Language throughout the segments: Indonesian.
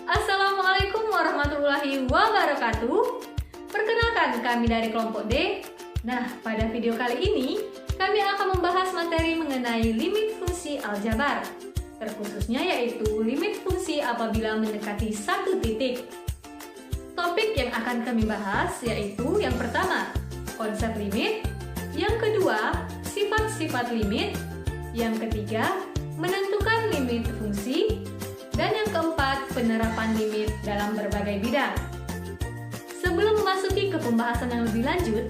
Assalamualaikum warahmatullahi wabarakatuh. Perkenalkan, kami dari kelompok D. Nah, pada video kali ini kami akan membahas materi mengenai limit fungsi aljabar. Terkhususnya yaitu limit fungsi apabila mendekati satu titik. Topik yang akan kami bahas yaitu yang pertama, konsep limit, yang kedua, sifat-sifat limit, yang ketiga, menentukan limit fungsi, dan yang keempat, penerapan limit dalam berbagai bidang. Sebelum memasuki ke pembahasan yang lebih lanjut,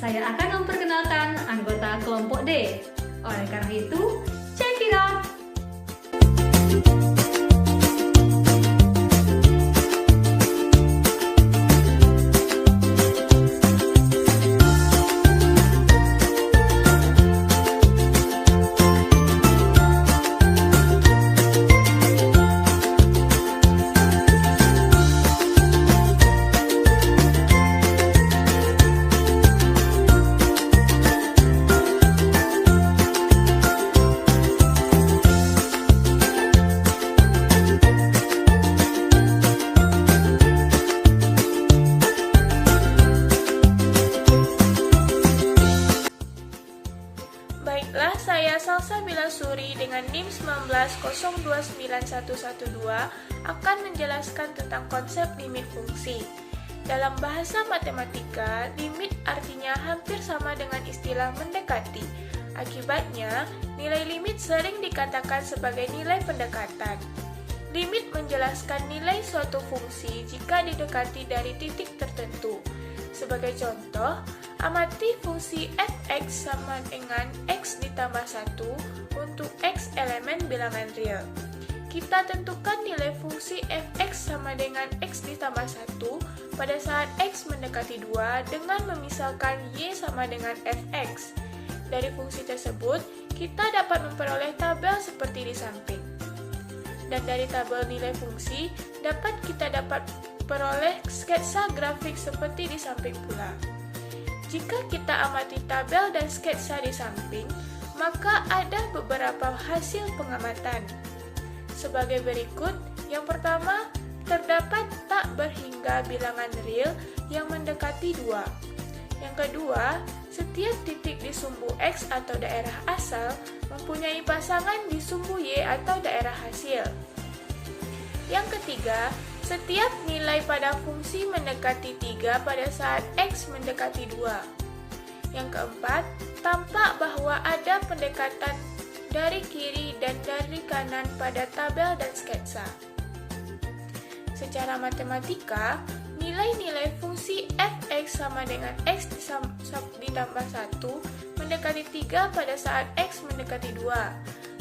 saya akan memperkenalkan anggota kelompok D. Oleh karena itu, check it out! Baiklah, saya Salsa Bilasuri dengan NIM 190291112 akan menjelaskan tentang konsep limit fungsi. Dalam bahasa matematika, limit artinya hampir sama dengan istilah mendekati. Akibatnya, nilai limit sering dikatakan sebagai nilai pendekatan. Limit menjelaskan nilai suatu fungsi jika didekati dari titik tertentu. Sebagai contoh, amati fungsi f(x) sama dengan x ditambah 1 untuk x elemen bilangan real. Kita tentukan nilai fungsi f(x) sama dengan x ditambah 1 pada saat x mendekati 2 dengan memisalkan y sama dengan fx. Dari fungsi tersebut, kita dapat memperoleh tabel seperti di samping. Dan dari tabel nilai fungsi, kita dapat peroleh sketsa grafik seperti di samping pula. Jika kita amati tabel dan sketsa di samping, maka ada beberapa hasil pengamatan. Sebagai berikut, yang pertama, terdapat tak berhingga bilangan real yang mendekati 2. Yang kedua, setiap titik di sumbu X atau daerah asal mempunyai pasangan di sumbu Y atau daerah hasil. Yang ketiga, setiap nilai pada fungsi mendekati 3 pada saat X mendekati 2. Yang keempat, tampak bahwa ada pendekatan dari kiri dan dari kanan pada tabel dan sketsa. Secara matematika, nilai-nilai fungsi f(x) sama dengan x ditambah 1 mendekati 3 pada saat x mendekati 2.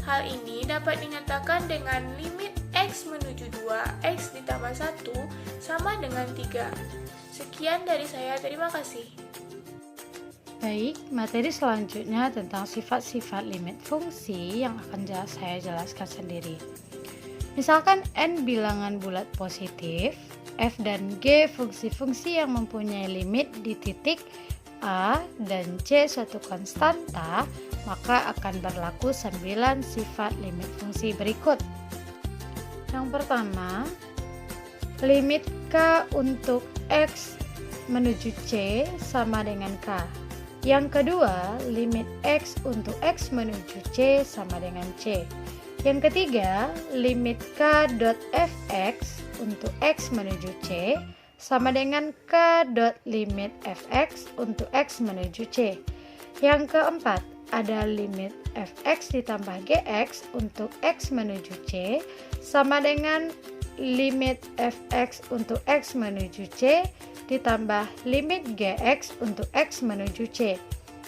Hal ini dapat dinyatakan dengan limit x menuju 2, x ditambah 1 sama dengan 3. Sekian dari saya, terima kasih. Baik, materi selanjutnya tentang sifat-sifat limit fungsi yang akan saya jelaskan sendiri. Misalkan n bilangan bulat positif, f dan g fungsi-fungsi yang mempunyai limit di titik a dan c suatu konstanta, maka akan berlaku 9 sifat limit fungsi berikut. Yang pertama, limit k untuk x menuju c sama dengan k. Yang kedua, limit x untuk x menuju c sama dengan c. Yang ketiga, limit k dot fx untuk x menuju c sama dengan k dot limit fx untuk x menuju c. Yang keempat, ada limit fx ditambah gx untuk x menuju c sama dengan limit fx untuk x menuju c ditambah limit gx untuk x menuju c.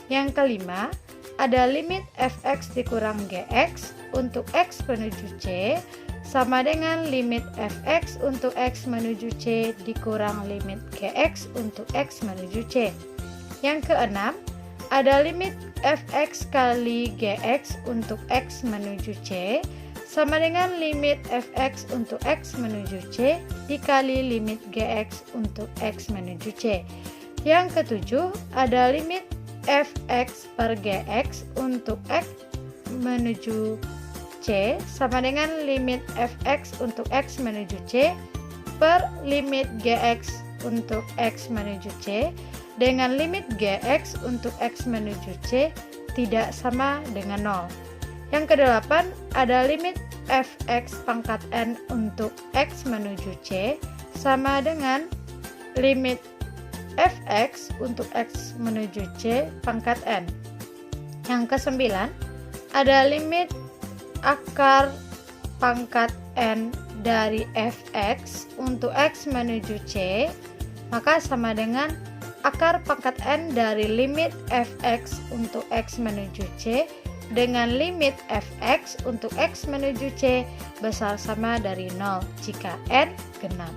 Yang kelima, ada limit fx dikurang gx untuk x menuju c sama dengan limit fx untuk x menuju c dikurang limit gx untuk x menuju c. Yang keenam, ada limit fx kali gx untuk x menuju c sama dengan limit fx untuk x menuju c dikali limit gx untuk x menuju c. Yang ketujuh, ada limit fx per gx untuk x menuju c C sama dengan limit fx untuk x menuju C per limit gx untuk x menuju C dengan limit gx untuk x menuju C tidak sama dengan 0. Yang kedelapan, ada limit fx pangkat n untuk x menuju C sama dengan limit fx untuk x menuju C pangkat n. Yang kesembilan, ada limit akar pangkat n dari fx untuk x menuju C, maka sama dengan akar pangkat n dari limit fx untuk x menuju C dengan limit fx untuk x menuju C besar sama dari 0 jika n genap.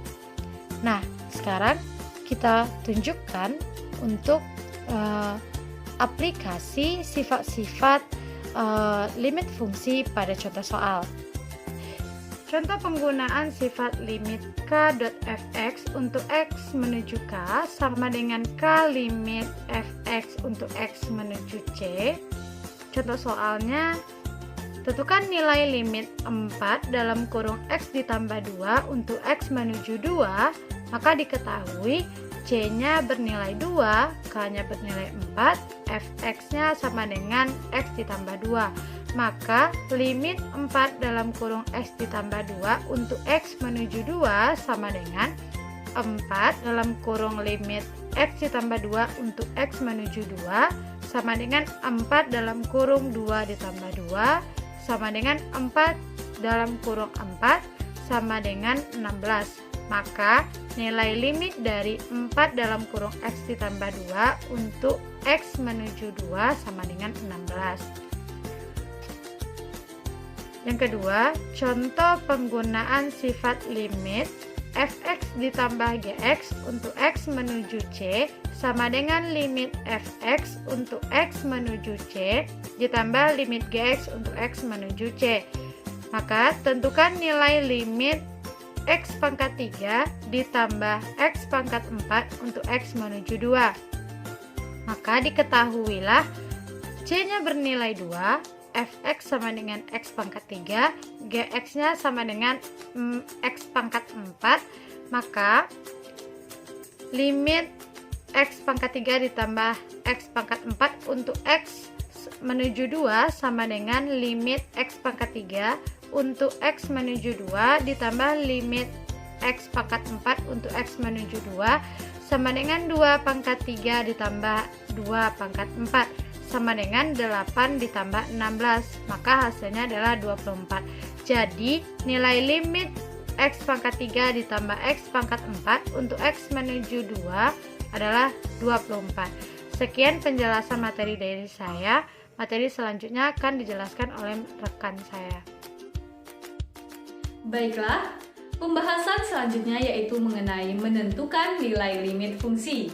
Nah, sekarang kita tunjukkan untuk aplikasi sifat-sifat limit fungsi pada contoh soal. Contoh penggunaan sifat limit k.fx untuk x menuju k sama dengan k limit fx untuk x menuju C. Contoh soalnya, tentukan nilai limit 4 dalam kurung x ditambah 2 untuk x menuju 2, maka diketahui C-nya bernilai 2, K-nya bernilai 4, fx-nya sama dengan x ditambah 2. Maka limit 4 dalam kurung x ditambah 2 untuk x menuju 2 sama dengan 4 dalam kurung limit x ditambah 2 untuk x menuju 2 sama dengan 4 dalam kurung 2 ditambah 2 sama dengan 4 dalam kurung 4 sama dengan 16. Maka nilai limit dari 4 dalam kurung x ditambah 2 untuk x menuju 2 sama dengan 16. Yang kedua, contoh penggunaan sifat limit fx ditambah gx untuk x menuju C sama dengan limit fx untuk x menuju C ditambah limit gx untuk x menuju C. Maka tentukan nilai limit x pangkat 3 ditambah x pangkat 4 untuk x menuju 2. Maka diketahuilah C-nya bernilai 2, fx sama dengan x pangkat 3, gx-nya sama dengan x pangkat 4, maka limit x pangkat 3 ditambah x pangkat 4 untuk x menuju 2 sama dengan limit x pangkat 3 untuk x menuju 2 ditambah limit x pangkat 4 untuk x menuju 2 sama dengan 2 pangkat 3 ditambah 2 pangkat 4 sama dengan 8 ditambah 16, maka hasilnya adalah 24. Jadi nilai limit x pangkat 3 ditambah x pangkat 4 untuk x menuju 2 adalah 24. Sekian penjelasan materi dari saya. Materi selanjutnya akan dijelaskan oleh rekan saya. Baiklah, pembahasan selanjutnya yaitu mengenai menentukan nilai limit fungsi.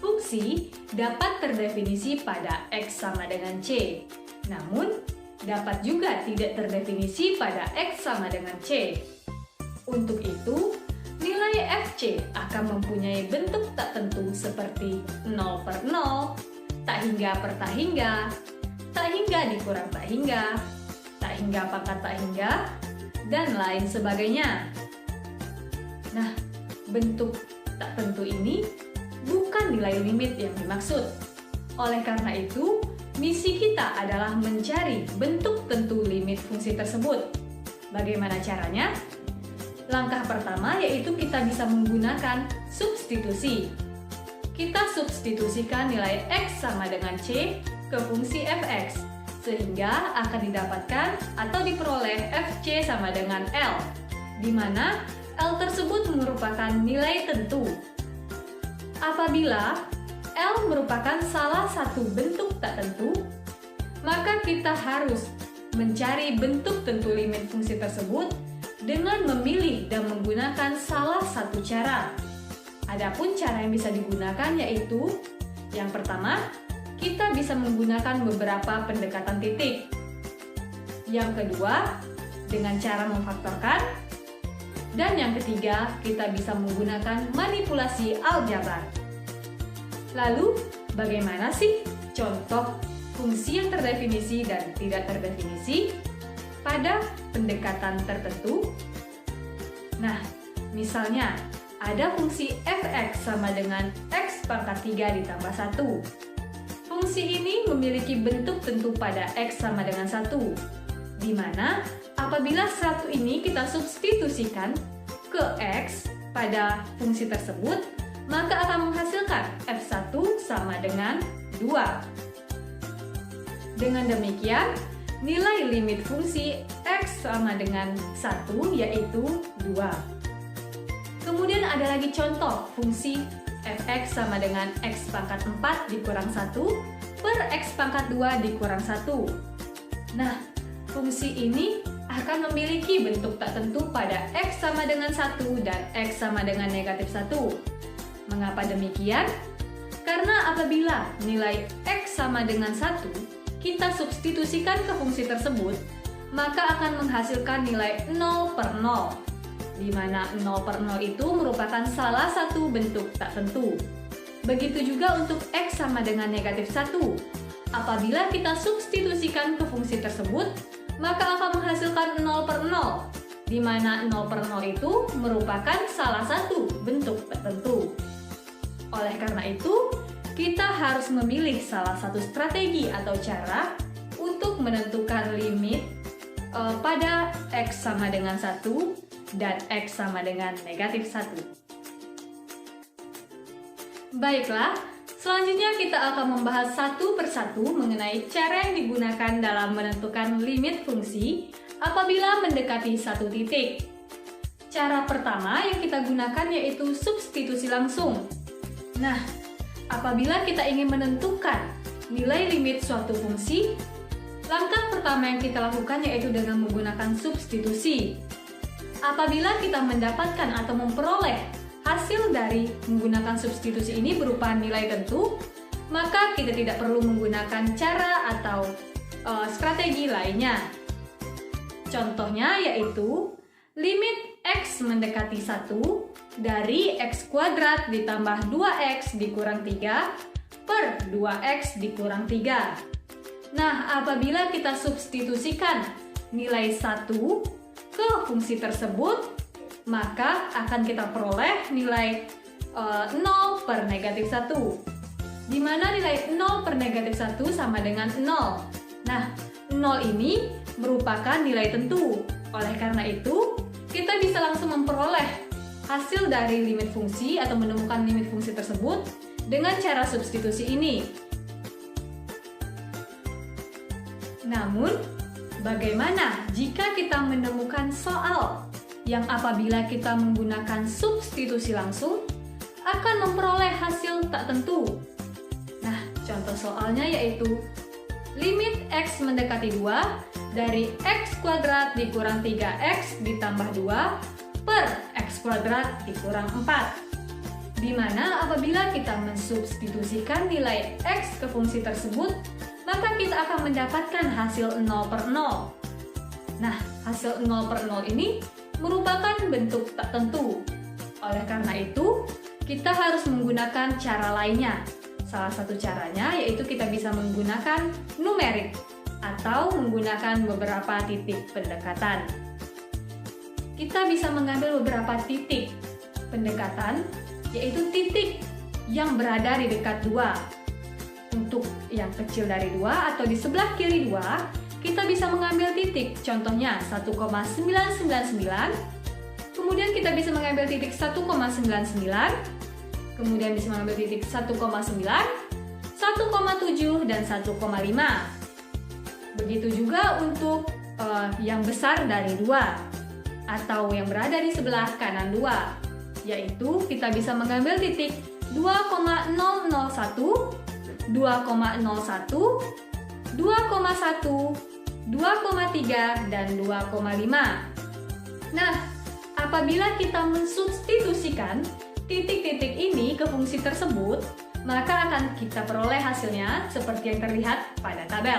Fungsi dapat terdefinisi pada x sama dengan c, namun dapat juga tidak terdefinisi pada x sama dengan c. Untuk itu, nilai fc akan mempunyai bentuk tak tentu seperti 0 per 0, tak hingga per tak hingga dikurang tak hingga pangkat tak hingga, dan lain sebagainya. Nah, bentuk tak tentu ini bukan nilai limit yang dimaksud. Oleh karena itu, misi kita adalah mencari bentuk tentu limit fungsi tersebut. Bagaimana caranya? Langkah pertama yaitu kita bisa menggunakan substitusi. Kita substitusikan nilai x sama dengan c ke fungsi fx, sehingga akan didapatkan atau diperoleh fc sama dengan L, di mana L tersebut merupakan nilai tentu. Apabila L merupakan salah satu bentuk tak tentu, maka kita harus mencari bentuk tentu limit fungsi tersebut dengan memilih dan menggunakan salah satu cara. Adapun cara yang bisa digunakan yaitu, yang pertama, kita bisa menggunakan beberapa pendekatan titik. Yang kedua, dengan cara memfaktorkan. Dan yang ketiga, kita bisa menggunakan manipulasi aljabar. Lalu, bagaimana sih contoh fungsi yang terdefinisi dan tidak terdefinisi? pada pendekatan tertentu? Nah, misalnya ada fungsi f(x) sama dengan x pangkat 3 ditambah 1. Fungsi ini memiliki bentuk tentu pada x sama dengan 1, di mana apabila 1 ini kita substitusikan ke x pada fungsi tersebut, maka akan menghasilkan f1 sama dengan 2. Dengan demikian, nilai limit fungsi x sama dengan 1 yaitu 2. Kemudian ada lagi contoh fungsi f(x) sama dengan x pangkat 4 dikurang 1 per x pangkat 2 dikurang 1. Nah, fungsi ini akan memiliki bentuk tak tentu pada x sama dengan 1 dan x sama dengan negatif 1. Mengapa demikian? Karena apabila nilai x sama dengan 1, kita substitusikan ke fungsi tersebut, maka akan menghasilkan nilai 0 per 0, di mana 0 per 0 itu merupakan salah satu bentuk tak tentu. Begitu juga untuk x sama dengan negatif 1. Apabila kita substitusikan ke fungsi tersebut, maka akan menghasilkan 0 per 0, di mana 0 per 0 itu merupakan salah satu bentuk tertentu. Oleh karena itu, kita harus memilih salah satu strategi atau cara untuk menentukan limit pada x sama dengan 1 dan x sama dengan negatif 1. Baiklah, selanjutnya kita akan membahas satu persatu mengenai cara yang digunakan dalam menentukan limit fungsi apabila mendekati satu titik. Cara pertama yang kita gunakan yaitu substitusi langsung. Nah, apabila kita ingin menentukan nilai limit suatu fungsi, langkah pertama yang kita lakukan yaitu dengan menggunakan substitusi. Apabila kita mendapatkan atau memperoleh hasil dari menggunakan substitusi ini berupa nilai tentu, maka kita tidak perlu menggunakan cara atau strategi lainnya. Contohnya yaitu limit x mendekati 1 dari x kuadrat ditambah 2x dikurang 3 per 2x dikurang 3. Nah, apabila kita substitusikan nilai 1 ke fungsi tersebut, maka akan kita peroleh nilai 0 per negatif 1, di mana nilai 0 per negatif 1 sama dengan 0. Nah, 0 ini merupakan nilai tentu. Oleh karena itu, kita bisa langsung memperoleh hasil dari limit fungsi atau menemukan limit fungsi tersebut dengan cara substitusi ini. Namun, bagaimana jika kita menemukan soal yang apabila kita menggunakan substitusi langsung akan memperoleh hasil tak tentu? Nah, contoh soalnya yaitu limit x mendekati 2 dari x kuadrat dikurang 3x ditambah 2 per x kuadrat dikurang 4. Di mana apabila kita mensubstitusikan nilai x ke fungsi tersebut, maka kita akan mendapatkan hasil 0 per 0. Nah, hasil 0 per 0 ini merupakan bentuk tak tentu. Oleh karena itu, kita harus menggunakan cara lainnya. Salah satu caranya yaitu kita bisa menggunakan numerik atau menggunakan beberapa titik pendekatan. Kita bisa mengambil beberapa titik pendekatan, yaitu titik yang berada di dekat 2. Untuk yang kecil dari 2 atau di sebelah kiri 2, kita bisa mengambil titik, contohnya 1,999, kemudian kita bisa mengambil titik 1,99, kemudian bisa mengambil titik 1,9, 1,7, dan 1,5. Begitu juga untuk yang besar dari 2, atau yang berada di sebelah kanan 2, yaitu kita bisa mengambil titik 2,001, 2,01, 2,1, 2,3, dan 2,5. Nah, apabila kita mensubstitusikan titik-titik ini ke fungsi tersebut, maka akan kita peroleh hasilnya seperti yang terlihat pada tabel.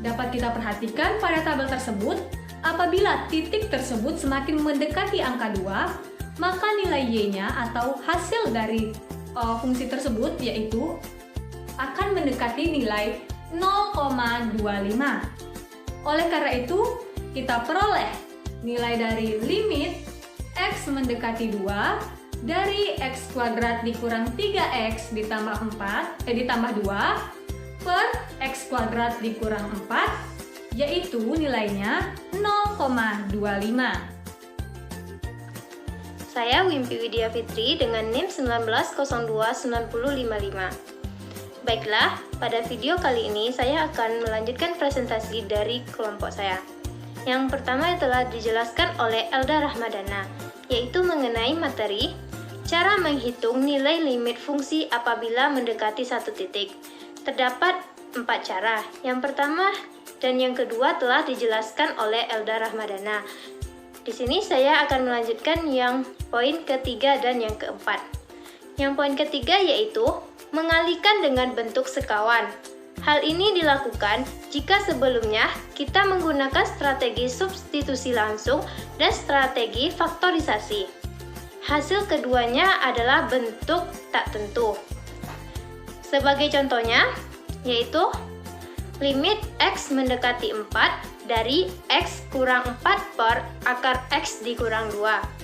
Dapat kita perhatikan pada tabel tersebut, apabila titik tersebut semakin mendekati angka 2, maka nilai y-nya atau hasil dari fungsi tersebut yaitu akan mendekati nilai 0,25. Oleh karena itu, kita peroleh nilai dari limit X mendekati 2 dari X kuadrat dikurang 3X ditambah 2 per X kuadrat dikurang 4, yaitu nilainya 0,25. Saya Wimpi Widya Fitri dengan NIM 19029055. Baiklah, pada video kali ini saya akan melanjutkan presentasi dari kelompok saya. Yang pertama telah dijelaskan oleh Elda Rahmadana, yaitu mengenai materi cara menghitung nilai limit fungsi apabila mendekati satu titik. Terdapat 4 cara. Yang pertama dan yang kedua telah dijelaskan oleh Elda Rahmadana. Di sini saya akan melanjutkan yang poin ketiga dan yang keempat. Yang poin ketiga yaitu mengalihkan dengan bentuk sekawan. Hal ini dilakukan jika sebelumnya kita menggunakan strategi substitusi langsung dan strategi faktorisasi. Hasil keduanya adalah bentuk tak tentu. Sebagai contohnya, yaitu limit X mendekati 4 dari X kurang 4 per akar X dikurang 2.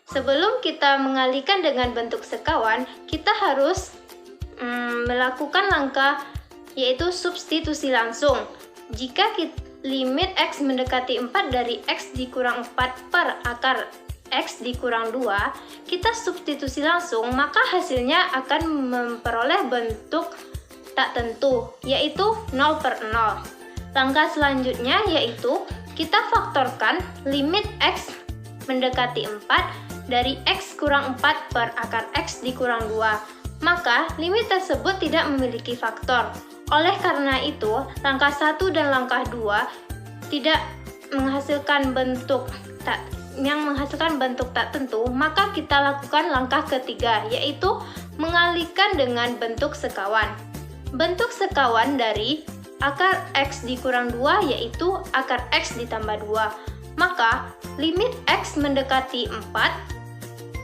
Sebelum kita mengalihkan dengan bentuk sekawan, kita harus melakukan langkah yaitu substitusi langsung. Jika limit X mendekati 4 dari X dikurang 4 per akar X dikurang 2, kita substitusi langsung, maka hasilnya akan memperoleh bentuk tak tentu, yaitu 0 per 0. Langkah selanjutnya yaitu kita faktorkan limit X mendekati 4 dari X kurang 4 per akar X dikurang 2. Maka limit tersebut tidak memiliki faktor. Oleh karena itu, langkah 1 dan langkah 2 tidak menghasilkan bentuk tak tentu, maka kita lakukan langkah ketiga, yaitu mengalihkan dengan bentuk sekawan. Bentuk sekawan dari akar X dikurang 2 yaitu akar X ditambah 2. Maka limit X mendekati 4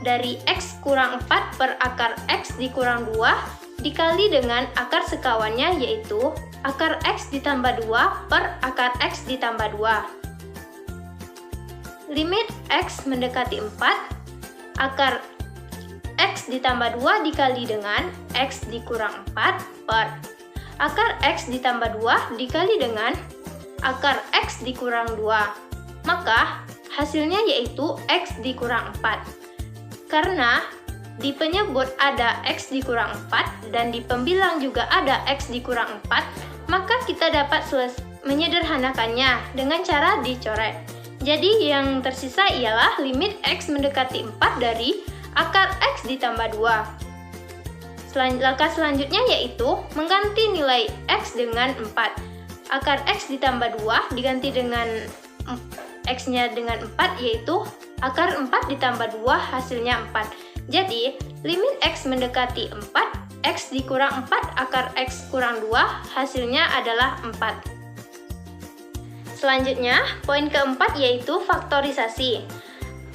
dari X kurang 4 per akar X dikurang 2 dikali dengan akar sekawannya yaitu akar X ditambah 2 per akar X ditambah 2. Limit X mendekati 4 akar X ditambah 2 dikali dengan X dikurang 4 per akar X ditambah 2 dikali dengan akar X dikurang 2. Maka hasilnya yaitu X dikurang 4. Karena di penyebut ada X dikurang 4 dan di pembilang juga ada X dikurang 4, maka kita dapat menyederhanakannya dengan cara dicoret. Jadi yang tersisa ialah limit X mendekati 4 dari akar X ditambah 2. Langkah selanjutnya yaitu mengganti nilai X dengan 4. Akar X ditambah 2 diganti dengan X-nya dengan 4 yaitu akar 4 ditambah 2 hasilnya 4. Jadi limit X mendekati 4, X dikurang 4 akar X kurang 2 hasilnya adalah 4. Selanjutnya, poin keempat yaitu faktorisasi.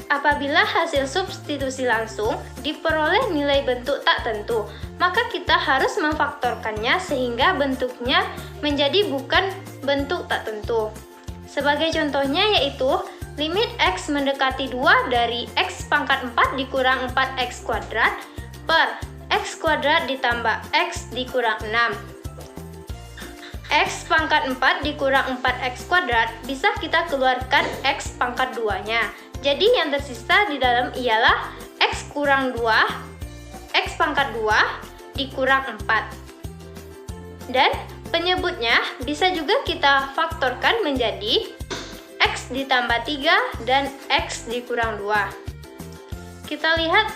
Apabila hasil substitusi langsung diperoleh nilai bentuk tak tentu, maka kita harus memfaktorkannya sehingga bentuknya menjadi bukan bentuk tak tentu. Sebagai contohnya yaitu limit X mendekati 2 dari X pangkat 4 dikurang 4X kuadrat per X kuadrat ditambah X dikurang 6. X pangkat 4 dikurang 4X kuadrat bisa kita keluarkan X pangkat 2-nya. Jadi yang tersisa di dalam ialah X kurang 2, X pangkat 2 dikurang 4. Dan penyebutnya bisa juga kita faktorkan menjadi X ditambah 3 dan X dikurang 2. Kita lihat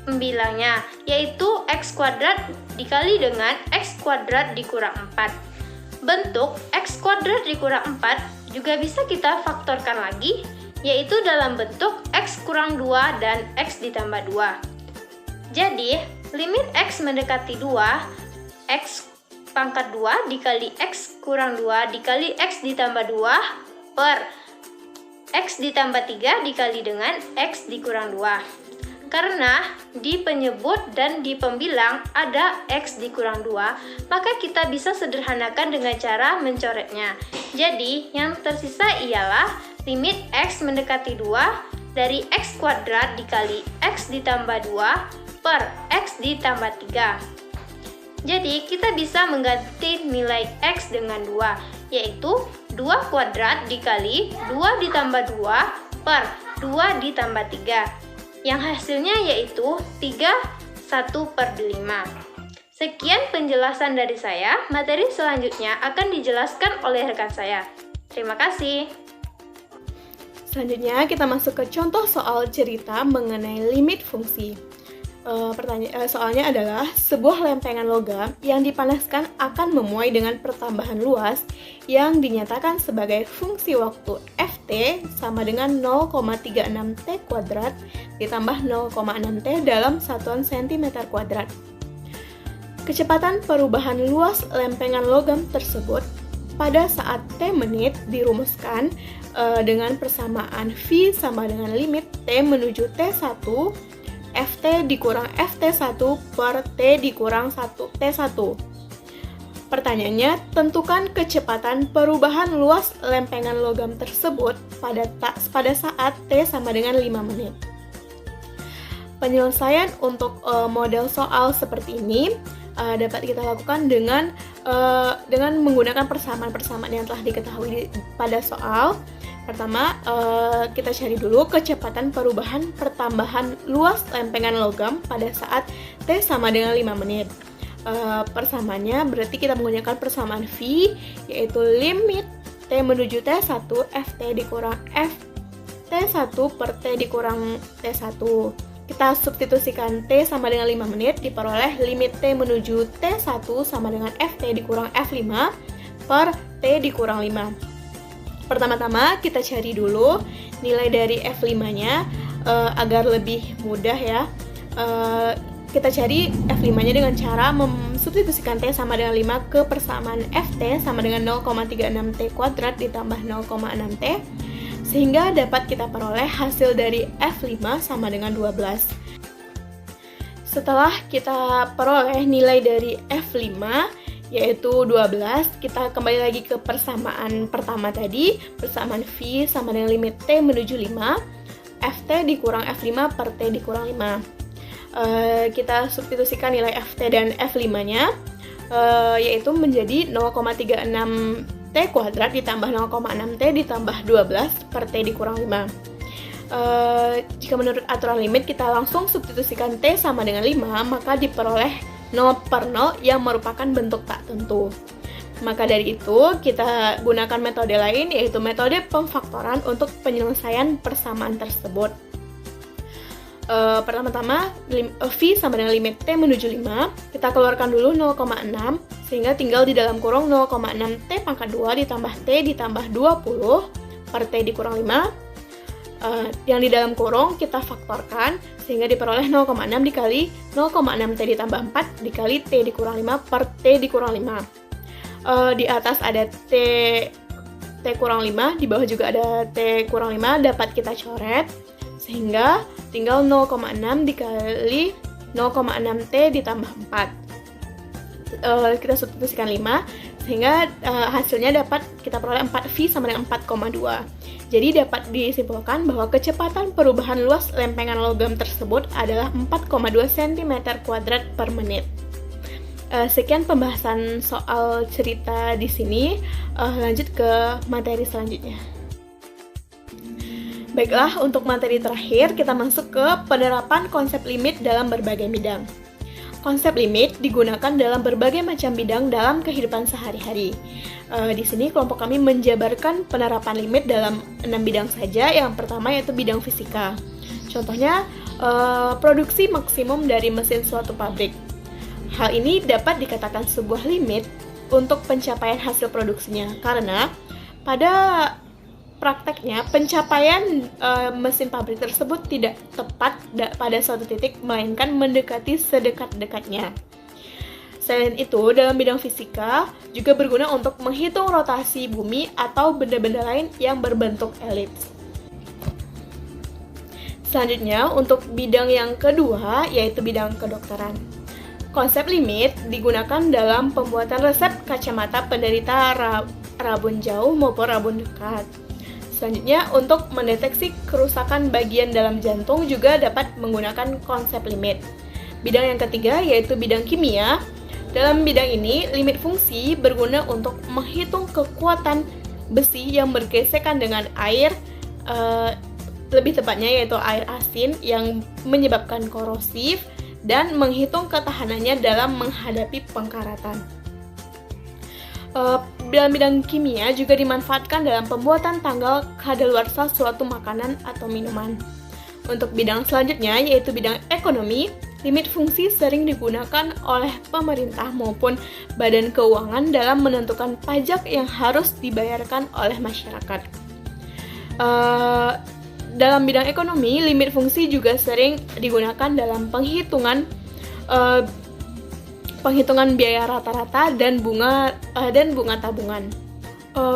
pembilangnya, yaitu X kuadrat dikali dengan X kuadrat dikurang 4. Bentuk X kuadrat dikurang 4 juga bisa kita faktorkan lagi, yaitu dalam bentuk X kurang 2 dan X ditambah 2. Jadi, limit X mendekati 2, X pangkat 2 dikali X kurang 2 dikali X ditambah 2 per X ditambah 3 dikali dengan X dikurang 2. Karena di penyebut dan di pembilang ada X dikurang 2, maka kita bisa sederhanakan dengan cara mencoretnya. Jadi, yang tersisa ialah limit X mendekati 2 dari X kuadrat dikali X ditambah 2 per X ditambah 3. Jadi, kita bisa mengganti nilai X dengan 2, yaitu 2 kuadrat dikali 2 ditambah 2 per 2 ditambah 3. Yang hasilnya yaitu 31/5. Sekian penjelasan dari saya, materi selanjutnya akan dijelaskan oleh rekan saya. Terima kasih. Selanjutnya kita masuk ke contoh soal cerita mengenai limit fungsi. Soalnya adalah sebuah lempengan logam yang dipanaskan akan memuai dengan pertambahan luas yang dinyatakan sebagai fungsi waktu Ft sama dengan 0,36 T kuadrat ditambah 0,6 T dalam satuan cm kuadrat. Kecepatan perubahan luas lempengan logam tersebut pada saat T menit dirumuskan dengan persamaan V sama dengan limit T menuju T1 Ft dikurang Ft1 per T dikurang 1 T1. Pertanyaannya, tentukan kecepatan perubahan luas lempengan logam tersebut pada saat T sama dengan 5 menit. Penyelesaian untuk model soal seperti ini dapat kita lakukan dengan menggunakan persamaan-persamaan yang telah diketahui pada soal. Pertama, kita cari dulu kecepatan perubahan pertambahan luas lempengan logam pada saat T sama dengan 5 menit. Persamaannya berarti kita menggunakan persamaan V, yaitu limit T menuju T1 Ft dikurang Ft1 per T dikurang T1. Kita substitusikan T sama dengan 5 menit, diperoleh limit T menuju T1 sama dengan Ft dikurang F5 per T dikurang 5. Pertama-tama kita cari dulu nilai dari F5-nya agar lebih mudah ya. Kita cari F5-nya dengan cara memsubstitusikan T sama dengan 5 ke persamaan Ft sama dengan 0,36 T kuadrat ditambah 0,6 T, sehingga dapat kita peroleh hasil dari F5 sama dengan 12. Setelah kita peroleh nilai dari F5 yaitu 12, kita kembali lagi ke persamaan pertama tadi, persamaan V sama dengan limit T menuju 5, Ft dikurang F5 per T dikurang 5. Kita substitusikan nilai Ft dan F5-nya, yaitu menjadi 0,36 T kuadrat ditambah 0,6 T ditambah 12 per T dikurang 5. Jika menurut aturan limit kita langsung substitusikan T sama dengan 5, maka diperoleh 0 per 0 yang merupakan bentuk tak tentu. Maka dari itu, kita gunakan metode lain, yaitu metode pemfaktoran untuk penyelesaian persamaan tersebut. Pertama-tama, V sama dengan limit T menuju 5, kita keluarkan dulu 0,6, sehingga tinggal di dalam kurung 0,6 T pangkat 2 ditambah T ditambah 20 per T dikurang 5. Yang di dalam kurung kita faktorkan sehingga diperoleh 0,6 dikali 0,6 T ditambah 4 dikali T dikurang 5 per T dikurang 5. Di atas ada T kurang 5, di bawah juga ada T kurang 5, dapat kita coret sehingga tinggal 0,6 dikali 0,6 T ditambah 4. Kita substitusikan 5 sehingga hasilnya dapat kita peroleh 4V sama dengan 4,2. Jadi dapat disimpulkan bahwa kecepatan perubahan luas lempengan logam tersebut adalah 4,2 cm kuadrat per menit. Sekian pembahasan soal cerita di sini. Lanjut ke materi selanjutnya. Baiklah, untuk materi terakhir kita masuk ke penerapan konsep limit dalam berbagai bidang. Konsep limit digunakan dalam berbagai macam bidang dalam kehidupan sehari-hari. Di sini kelompok kami menjabarkan penerapan limit dalam 6 bidang saja. Yang pertama yaitu bidang fisika. Contohnya, produksi maksimum dari mesin suatu pabrik. Hal ini dapat dikatakan sebuah limit untuk pencapaian hasil produksinya, karena pada prakteknya pencapaian mesin pabrik tersebut tidak tepat pada suatu titik, melainkan mendekati sedekat-dekatnya. Selain itu, dalam bidang fisika juga berguna untuk menghitung rotasi bumi atau benda-benda lain yang berbentuk elips. Selanjutnya, untuk bidang yang kedua, yaitu bidang kedokteran. Konsep limit digunakan dalam pembuatan resep kacamata penderita rabun jauh maupun rabun dekat. Selanjutnya, untuk mendeteksi kerusakan bagian dalam jantung juga dapat menggunakan konsep limit. Bidang yang ketiga, yaitu bidang kimia. Dalam bidang ini, limit fungsi berguna untuk menghitung kekuatan besi yang bergesekan dengan air, lebih tepatnya yaitu air asin yang menyebabkan korosif, dan menghitung ketahanannya dalam menghadapi pengkaratan. Dalam bidang kimia juga dimanfaatkan dalam pembuatan tanggal kadaluarsa suatu makanan atau minuman. Untuk bidang selanjutnya, yaitu bidang ekonomi, limit fungsi sering digunakan oleh pemerintah maupun badan keuangan dalam menentukan pajak yang harus dibayarkan oleh masyarakat. Dalam bidang ekonomi, limit fungsi juga sering digunakan dalam penghitungan biaya rata-rata dan bunga tabungan.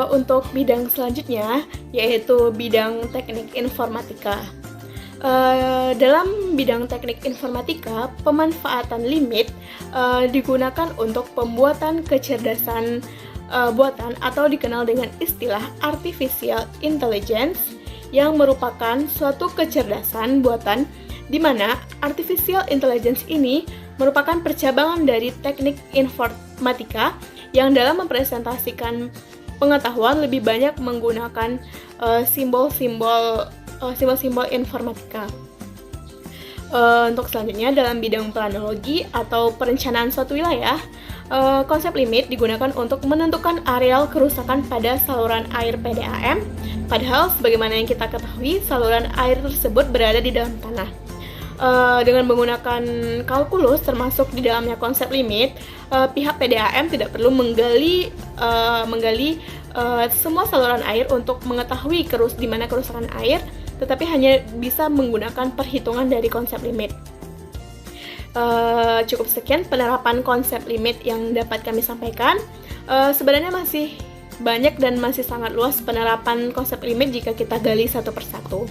Untuk bidang selanjutnya, yaitu bidang teknik informatika. Dalam bidang teknik informatika, pemanfaatan limit digunakan untuk pembuatan kecerdasan buatan atau dikenal dengan istilah artificial intelligence, yang merupakan suatu kecerdasan buatan di mana artificial intelligence ini merupakan percabangan dari teknik informatika yang dalam mempresentasikan pengetahuan lebih banyak menggunakan simbol-simbol informatika. Untuk selanjutnya, dalam bidang planologi atau perencanaan suatu wilayah, konsep limit digunakan untuk menentukan areal kerusakan pada saluran air PDAM, padahal sebagaimana yang kita ketahui, saluran air tersebut berada di dalam tanah. Dengan menggunakan kalkulus termasuk di dalamnya konsep limit, pihak PDAM tidak perlu menggali semua saluran air untuk mengetahui di mana kerusakan air, tetapi hanya bisa menggunakan perhitungan dari konsep limit. Cukup sekian penerapan konsep limit yang dapat kami sampaikan. Sebenarnya masih banyak dan masih sangat luas penerapan konsep limit jika kita gali satu persatu.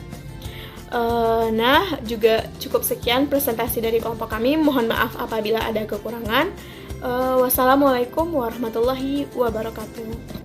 Juga cukup sekian presentasi dari kelompok kami. Mohon maaf apabila ada kekurangan. Wassalamualaikum warahmatullahi wabarakatuh.